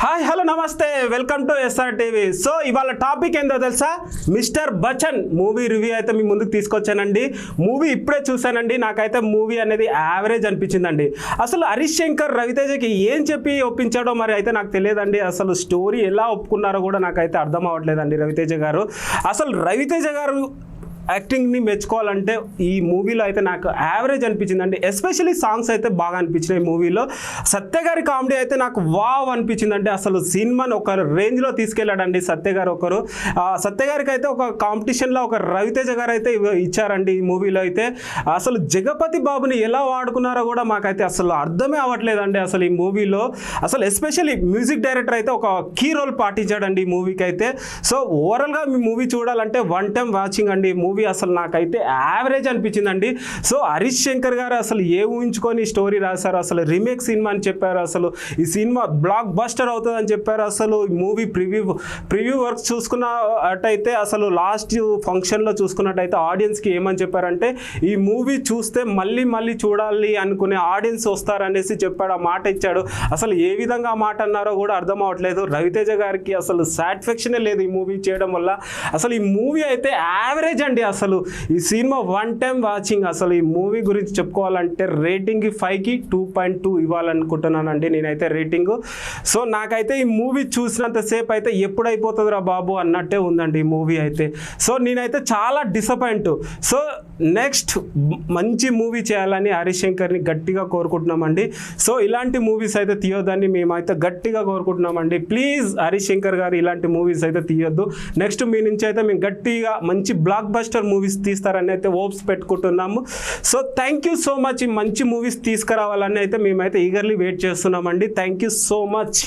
Hi hello నమస్తే welcome to SR TV. So ఇవాళ topic ఏందో తెలుసా, మిస్టర్ బచ్చన్ మూవీ రివ్యూ అయితే మీ ముందుకు తీసుకొచ్చానండి. మూవీ ఇప్పుడే చూశానండి, నాకైతే మూవీ అనేది యావరేజ్ అనిపించిందండి. అసలు హరీష్ శంకర్ రవితేజకి ఏం చెప్పి ఒప్పించాడో మరి అయితే నాకు తెలియదండి. అసలు స్టోరీ ఎలా ఒప్పుకున్నారో కూడా నాకైతే అర్థం అవ్వట్లేదండి రవితేజ గారు. అసలు రవితేజ గారు యాక్టింగ్ని మెచ్చుకోవాలంటే ఈ మూవీలో అయితే నాకు యావరేజ్ అనిపించిందండి. ఎస్పెషల్లీ సాంగ్స్ అయితే బాగా అనిపించినాయి మూవీలో. సత్య గారి కామెడీ అయితే నాకు వావ్ అనిపించిందండి. అసలు సినిమాని ఒక రేంజ్లో తీసుకెళ్ళాడండి సత్య గారు. సత్య గారికి అయితే ఒక కాంపిటీషన్లో ఒక రవితేజ గారు అయితే ఇచ్చారండి ఈ మూవీలో అయితే. అసలు జగపతి బాబుని ఎలా వాడుకున్నారో కూడా మాకైతే అసలు అర్థమే అవ్వట్లేదండి అసలు ఈ మూవీలో. అసలు ఎస్పెషల్లీ మ్యూజిక్ డైరెక్టర్ అయితే ఒక కీ రోల్ పాటించాడండి ఈ మూవీకి అయితే. సో ఓవరాల్గా మీ మూవీ చూడాలంటే వన్ టైం వాచింగ్ అండి. మూవీ అసలు నాకైతే యావరేజ్ అనిపించిందండి. సో హరీష్ శంకర్ గారు అసలు ఏ ఊహించుకొని స్టోరీ రాశారు, అసలు రీమేక్ సినిమా అని చెప్పారు, అసలు ఈ సినిమా బ్లాక్ బస్టర్ అవుతుందని చెప్పారు. అసలు ఈ మూవీ ప్రివ్యూ వర్క్ చూసుకున్నట్టయితే అసలు లాస్ట్ ఫంక్షన్లో చూసుకున్నట్టయితే ఆడియన్స్కి ఏమని చెప్పారంటే ఈ మూవీ చూస్తే మళ్ళీ చూడాలి అనుకునే ఆడియన్స్ వస్తారనేసి చెప్పాడు, ఆ మాట ఇచ్చాడు. అసలు ఏ విధంగా ఆ మాట అన్నారో కూడా అర్థం అవ్వట్లేదు. రవితేజ గారికి అసలు సాటిస్ఫాక్షనే లేదు ఈ మూవీ చేయడం వల్ల. అసలు ఈ మూవీ అయితే యావరేజ్ అండి. అసలు ఈ సినిమా వన్ టైం వాచింగ్. అసలు ఈ మూవీ గురించి చెప్పుకోవాలంటే రేటింగ్ 5కి 2.2 ఇవ్వాలనుకుంటున్నానండి నేనైతే రేటింగ్. సో నాకైతే ఈ మూవీ చూసినంతసేపు అయితే ఎప్పుడైపోతుందిరా బాబు అన్నట్టే ఉందండి ఈ మూవీ అయితే. సో నేనైతే చాలా డిసప్పాయింట్. సో నెక్స్ట్ మంచి మూవీ చేయాలని హరీష్ శంకర్ని గట్టిగా కోరుకుంటున్నామండి. సో ఇలాంటి మూవీస్ అయితే తీయొద్దని మేమైతే గట్టిగా కోరుకుంటున్నామండి. ప్లీజ్ హరీష్ శంకర్ గారు ఇలాంటి మూవీస్ అయితే తీయొద్దు. నెక్స్ట్ మీ నుంచి అయితే మేము గట్టిగా మంచి బ్లాక్ బస్టర్ మూవీస్ తీస్తారని అయితే హోప్స్ పెట్టుకుంటున్నాము. So thank you so much. మంచి మూవీస్ తీసుకురావాలని అయితే మేమైతే ఈగర్లీ వెయిట్ చేస్తున్నామండి. Thank you so much.